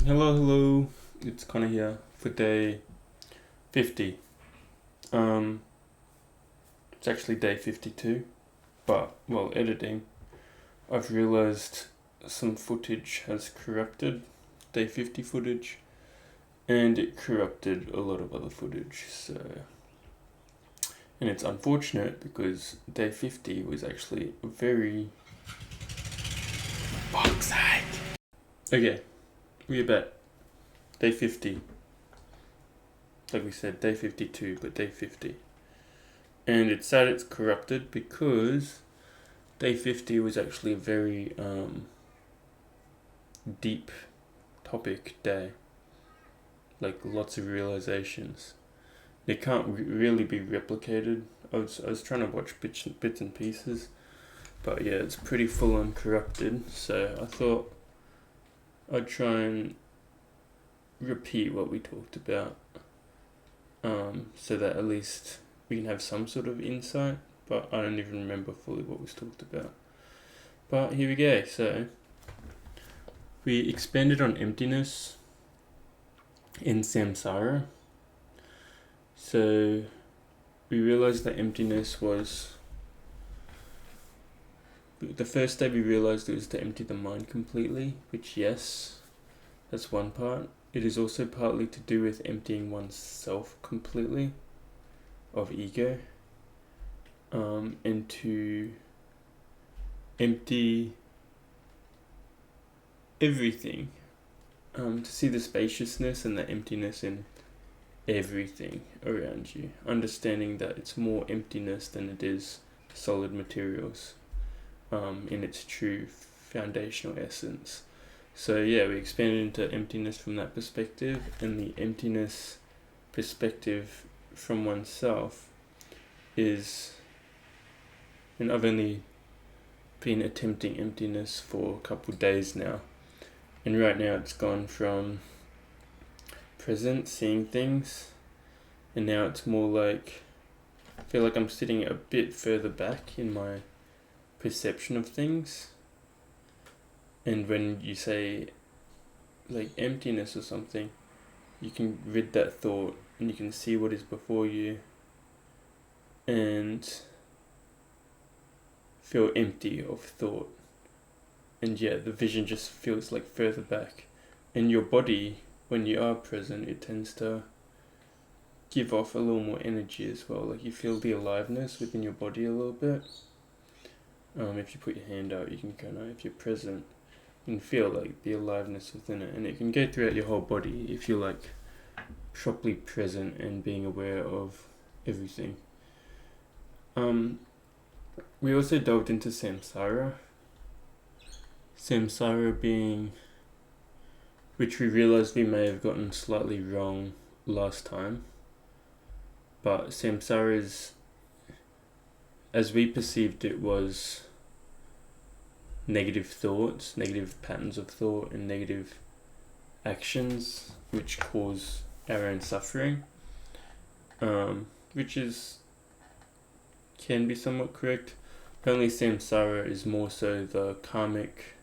Hello. It's Connor here for day 50. It's actually day 52, but while editing, I've realized some footage has corrupted, day 50 footage, and it corrupted a lot of other footage, and it's unfortunate because day 50 was actually a very... Fuck's sake! Okay, we're back. Day 50. Like we said, day 52, but day 50. And it's sad it's corrupted because day 50 was actually a very deep topic day. Like lots of realizations. They can't really be replicated. I was trying to watch bits and pieces, but yeah, it's pretty full on corrupted. So I thought I'd try and repeat what we talked about, so that at least we can have some sort of insight, but I don't even remember fully what was talked about. But here we go. So we expanded on emptiness in samsara. So we realized that emptiness was... The first day we realized it was to empty the mind completely, which yes, that's one part. It is also partly to do with emptying oneself completely of ego, and to empty everything, to see the spaciousness and the emptiness in everything around you, understanding that it's more emptiness than it is solid materials, in its true foundational essence. So yeah, we expanded into emptiness from that perspective, and the emptiness perspective from oneself is, and I've only been attempting emptiness for a couple of days now, and right now it's gone from present, seeing things, and now it's more like, I feel like I'm sitting a bit further back in my perception of things. And when you say like emptiness or something, you can rid that thought and you can see what is before you and feel empty of thought. And yeah, the vision just feels like further back. And your body, when you are present, it tends to give off a little more energy as well. Like you feel the aliveness within your body a little bit. If you put your hand out, you can kind of, if you're present, you can feel like the aliveness within it, and it can go throughout your whole body if you're like properly present and being aware of everything. We also delved into samsara. Samsara being, which we realized we may have gotten slightly wrong last time, but samsara is, as we perceived it, was negative thoughts, negative patterns of thought, and negative actions which cause our own suffering, which can be somewhat correct. Only samsara is more so the karmic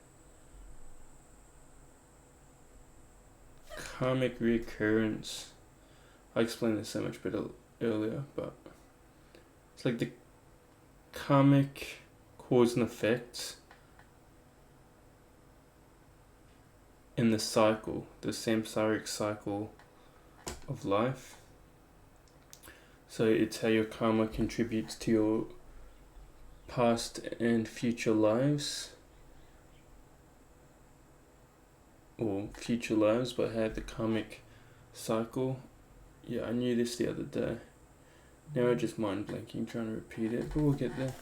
reoccurrence. I explained this so much better earlier, but it's like the karmic cause and effect in the cycle, the samsaric cycle of life. So it's how your karma contributes to your past and future lives, or future lives, but how the karmic cycle... Yeah, I knew this the other day. Now I just mind blanking trying to repeat it, but we'll get there.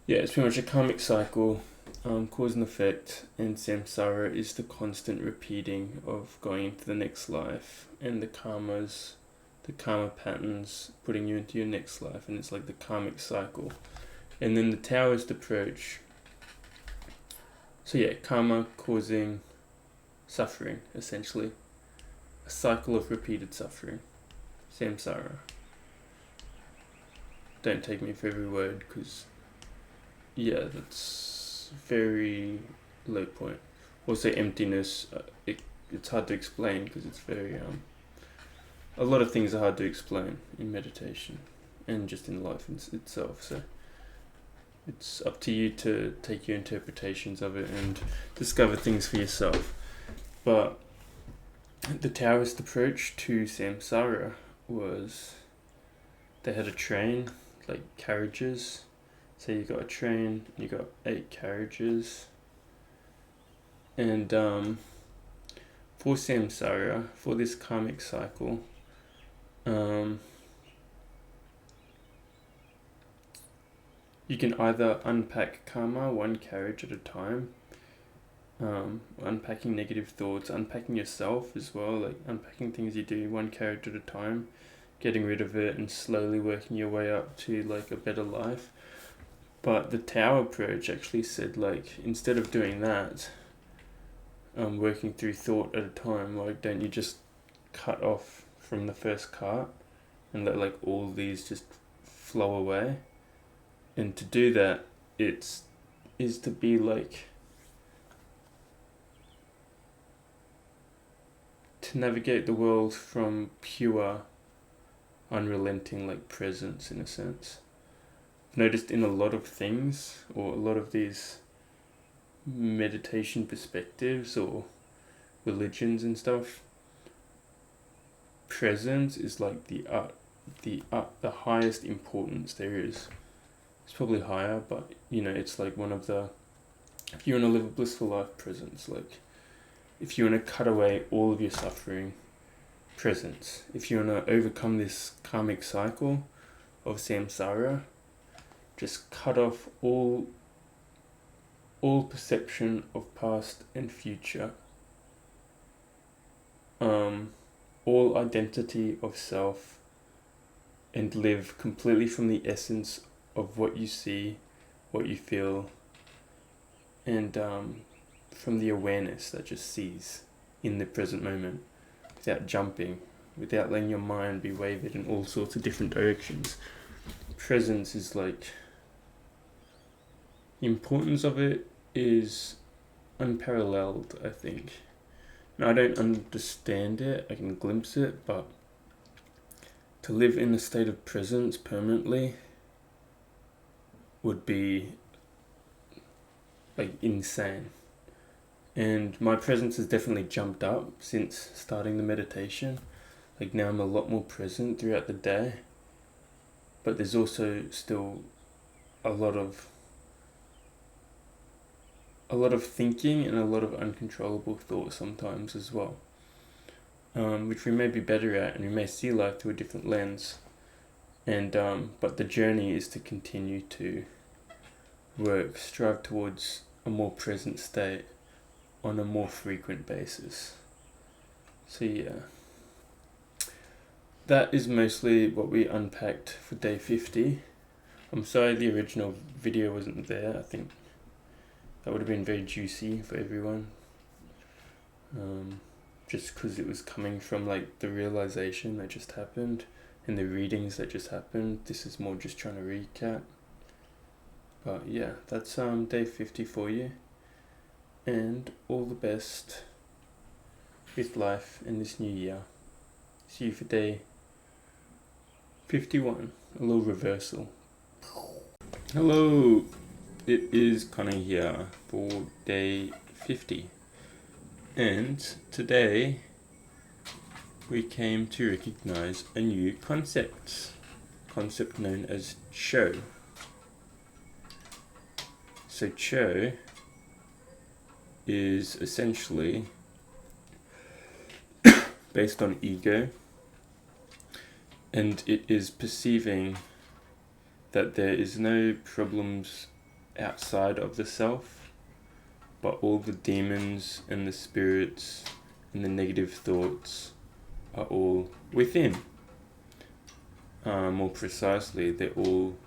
Yeah, it's pretty much a karmic cycle, cause and effect, and samsara is the constant repeating of going into the next life, and the karma patterns putting you into your next life, and it's like the karmic cycle. And then the Taoist approach, so yeah, karma causing suffering, essentially. A cycle of repeated suffering. Samsara. Don't take me for every word, because yeah, that's very low point. Also emptiness, it's hard to explain because it's very a lot of things are hard to explain in meditation and just in life itself. So it's up to you to take your interpretations of it and discover things for yourself. But the Taoist approach to samsara was, they had a train, like carriages. So you got a train, you got 8 carriages. And for samsara, for this karmic cycle, you can either unpack karma one carriage at a time, unpacking negative thoughts, unpacking yourself as well, like unpacking things you do one carriage at a time, getting rid of it and slowly working your way up to like a better life. But the Tao approach actually said, like, instead of doing that, working through thought at a time, like, don't you just cut off from the first cart and let like all these just flow away? And to do that, is to be like, to navigate the world from pure, unrelenting like presence, in a sense. I've noticed in a lot of things, or a lot of these meditation perspectives or religions and stuff, presence is like the highest importance there is. It's probably higher, but you know, it's like one of the, if you want to live a blissful life, presence. Like, if you want to cut away all of your suffering, presence. If you want to overcome this karmic cycle of samsara, just cut off all perception of past and future, all identity of self, and live completely from the essence of what you see, what you feel, and from the awareness that just sees in the present moment, without jumping, without letting your mind be wavered in all sorts of different directions. Presence is like, the importance of it is unparalleled, I think. Now, I don't understand it, I can glimpse it, but to live in a state of presence permanently would be like insane. And my presence has definitely jumped up since starting the meditation. Like, now I'm a lot more present throughout the day, but there's also still a lot of thinking and a lot of uncontrollable thoughts sometimes as well, which we may be better at, and we may see life through a different lens. And but the journey is to continue to strive towards a more present state on a more frequent basis. So yeah, that is mostly what we unpacked for day 50. I'm sorry the original video wasn't there. I think that would have been very juicy for everyone, just because it was coming from like the realization that just happened and the readings that just happened. This is more just trying to recap. But yeah, that's day 50 for you, and all the best with life in this new year. See you for day 51, a little reversal. Hello, it is Connor here for day 50, and today we came to recognize a new concept known as Cho. So Cho is essentially based on ego, and it is perceiving that there is no problems outside of the self, but all the demons and the spirits and the negative thoughts are all within. More precisely, they're all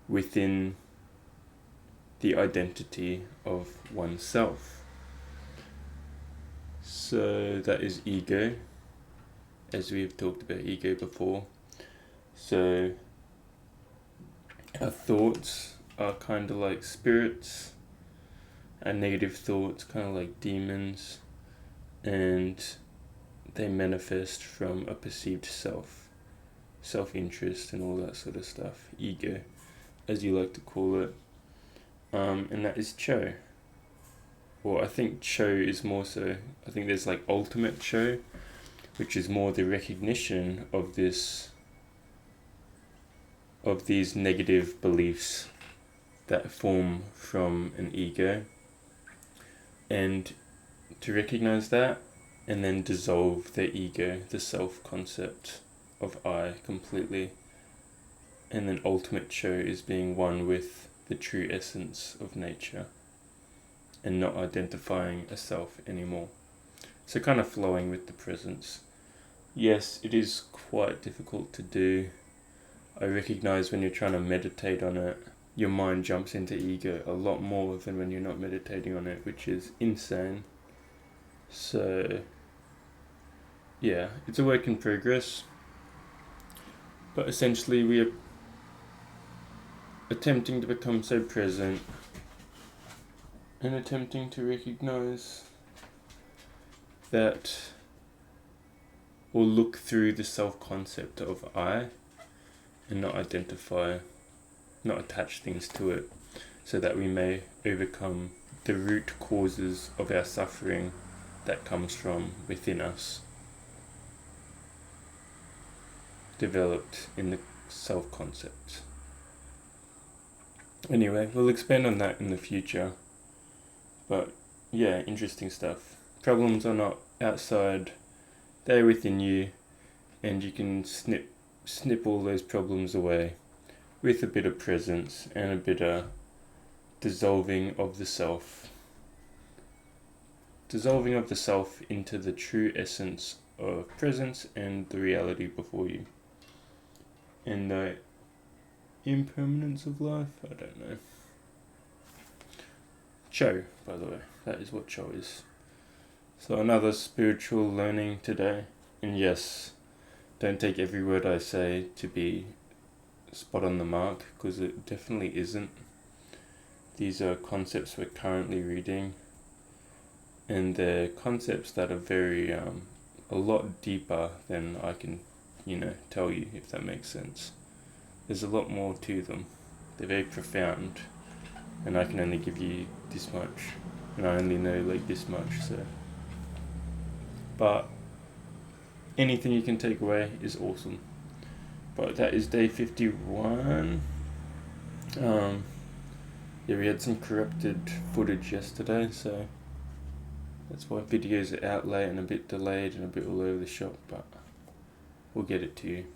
within the identity of oneself. So that is ego, as we have talked about ego before. So our thoughts are kind of like spirits, our negative thoughts kind of like demons, and they manifest from a perceived self-interest and all that sort of stuff, ego, as you like to call it, and that is Cho. Well, I think Cho is more so, I think there's like ultimate Cho, which is more the recognition of these negative beliefs that form from an ego, and to recognize that and then dissolve the ego, the self concept of I completely. And then ultimate Cho is being one with the true essence of nature and not identifying a self anymore. So kind of flowing with the presence. Yes, it is quite difficult to do. I recognize when you're trying to meditate on it, your mind jumps into ego a lot more than when you're not meditating on it, which is insane. So, yeah, it's a work in progress. But essentially, we are attempting to become so present and attempting to recognize that, or look through the self-concept of I and not identify, not attach things to it, so that we may overcome the root causes of our suffering that comes from within us, developed in the self-concept. Anyway, we'll expand on that in the future. But yeah, interesting stuff. Problems are not outside, they're within you, and you can snip all those problems away with a bit of presence and a bit of dissolving of the self. Dissolving of the self into the true essence of presence and the reality before you. And the impermanence of life? I don't know. Cho, by the way. That is what Cho is. So another spiritual learning today. And yes, don't take every word I say to be spot on the mark, because it definitely isn't. These are concepts we're currently reading, and they're concepts that are very, a lot deeper than I can, tell you, if that makes sense. There's a lot more to them. They're very profound, and I can only give you this much, and I only know like this much, so. But anything you can take away is awesome. But that is day 51. Yeah, we had some corrupted footage yesterday, so that's why videos are out late and a bit delayed and a bit all over the shop, but we'll get it to you.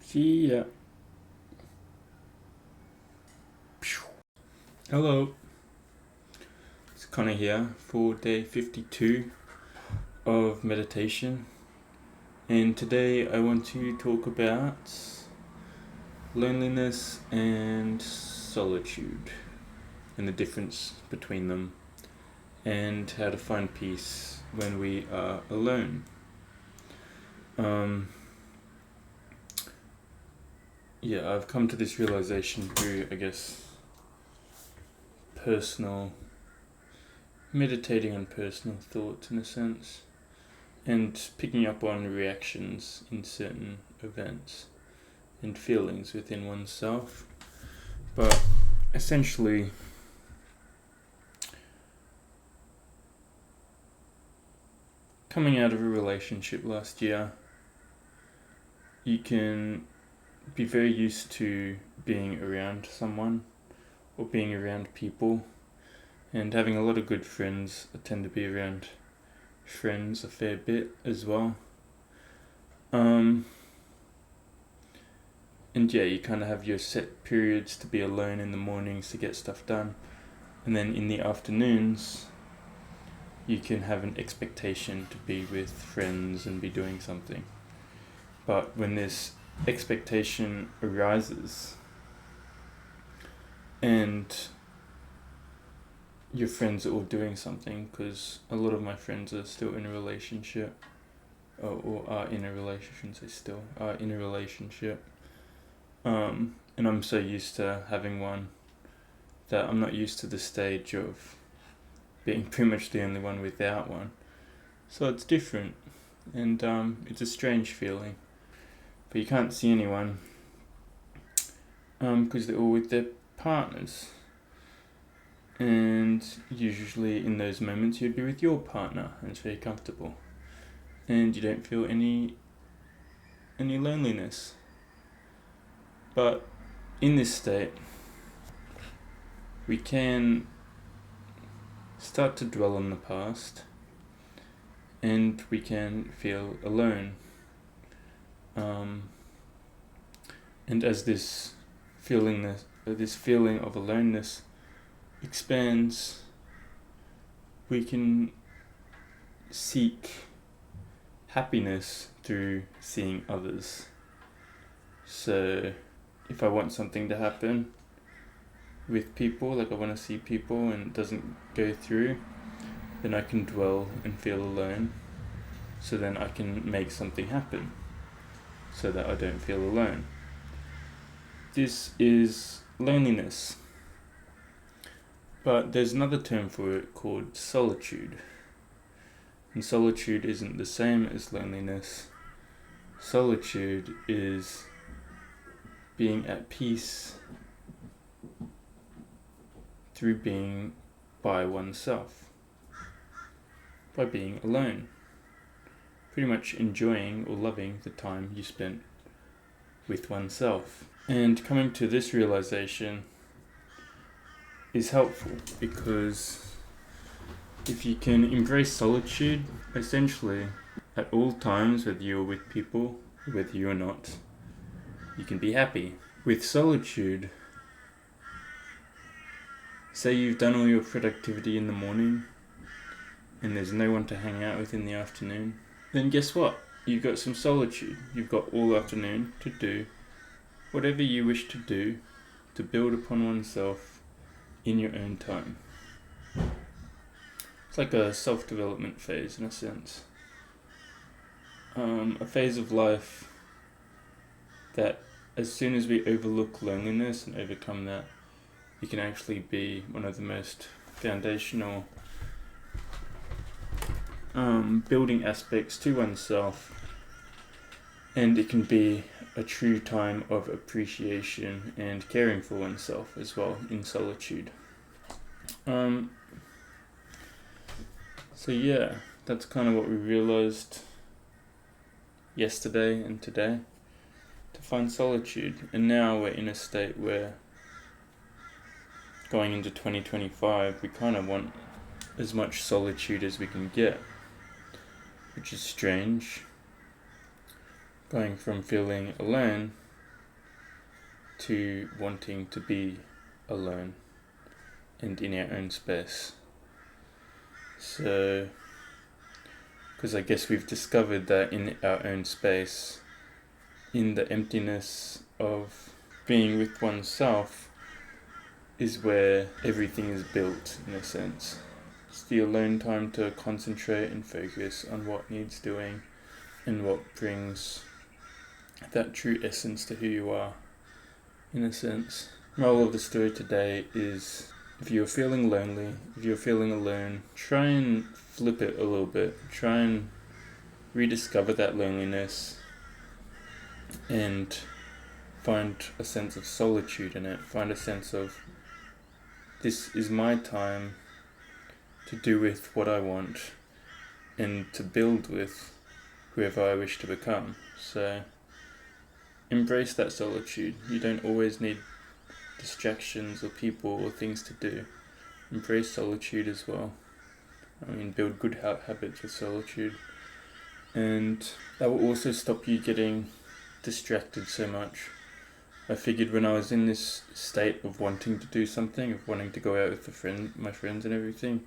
See ya. Hello. It's Connor here for day 52 of meditation. And today I want to talk about loneliness and solitude and the difference between them, and how to find peace when we are alone. Yeah, I've come to this realization through, I guess, meditating on personal thoughts in a sense, and picking up on reactions in certain events and feelings within oneself. But essentially, coming out of a relationship last year, you can be very used to being around someone or being around people, and having a lot of good friends. I tend to be around friends a fair bit as well. And yeah, you kind of have your set periods to be alone in the mornings to get stuff done, and then in the afternoons you can have an expectation to be with friends and be doing something. But when this expectation arises and your friends are all doing something, because a lot of my friends are still in a relationship, or are in a relationship, and I'm so used to having one that I'm not used to the stage of being pretty much the only one without one. So it's different, and it's a strange feeling. But you can't see anyone because they're all with their partners. And usually in those moments you'd be with your partner, and it's very comfortable. And you don't feel any loneliness. But in this state, we can start to dwell on the past, and we can feel alone. And as this feeling of aloneness expands, we can seek happiness through seeing others. So if I want something to happen with people, like I want to see people and it doesn't go through, then I can dwell and feel alone. So then I can make something happen so that I don't feel alone. This is loneliness. But there's another term for it called solitude. And solitude isn't the same as loneliness. Solitude is being at peace through being by oneself, by being alone, pretty much enjoying or loving the time you spent with oneself. And coming to this realization is helpful, because if you can embrace solitude, essentially at all times, whether you're with people, whether you're not, you can be happy. With solitude, say you've done all your productivity in the morning and there's no one to hang out with in the afternoon, then guess what? You've got some solitude. You've got all afternoon to do whatever you wish to do to build upon oneself in your own time. It's like a self-development phase in a sense. A phase of life that as soon as we overlook loneliness and overcome that, it can actually be one of the most foundational building aspects to oneself, and it can be a true time of appreciation and caring for oneself as well in solitude. So yeah, that's kind of what we realized yesterday and today, to find solitude. And now we're in a state where, going into 2025, we kind of want as much solitude as we can get, which is strange. Going from feeling alone to wanting to be alone and in our own space. So, because I guess we've discovered that in our own space, in the emptiness of being with oneself, is where everything is built, in a sense. It's the alone time to concentrate and focus on what needs doing and what brings that true essence to who you are, in a sense. Moral of the story today is, if you're feeling lonely, if you're feeling alone, try and flip it a little bit. Try and rediscover that loneliness and find a sense of solitude in it. Find a sense of, this is my time to do with what I want and to build with whoever I wish to become. So embrace that solitude. You don't always need distractions or people or things to do. Embrace solitude as well. Build good habits with solitude. And that will also stop you getting distracted so much. I figured when I was in this state of wanting to do something, of wanting to go out with my friends and everything,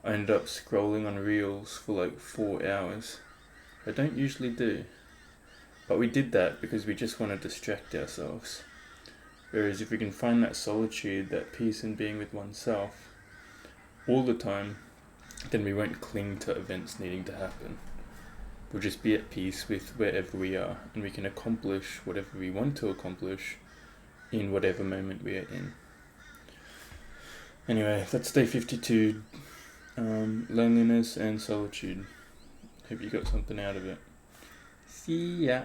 I ended up scrolling on Reels for like 4 hours. I don't usually do. But we did that because we just want to distract ourselves. Whereas if we can find that solitude, that peace in being with oneself all the time, then we won't cling to events needing to happen. We'll just be at peace with wherever we are, and we can accomplish whatever we want to accomplish in whatever moment we are in. Anyway, that's day 52. Loneliness and solitude. Hope you got something out of it. See ya.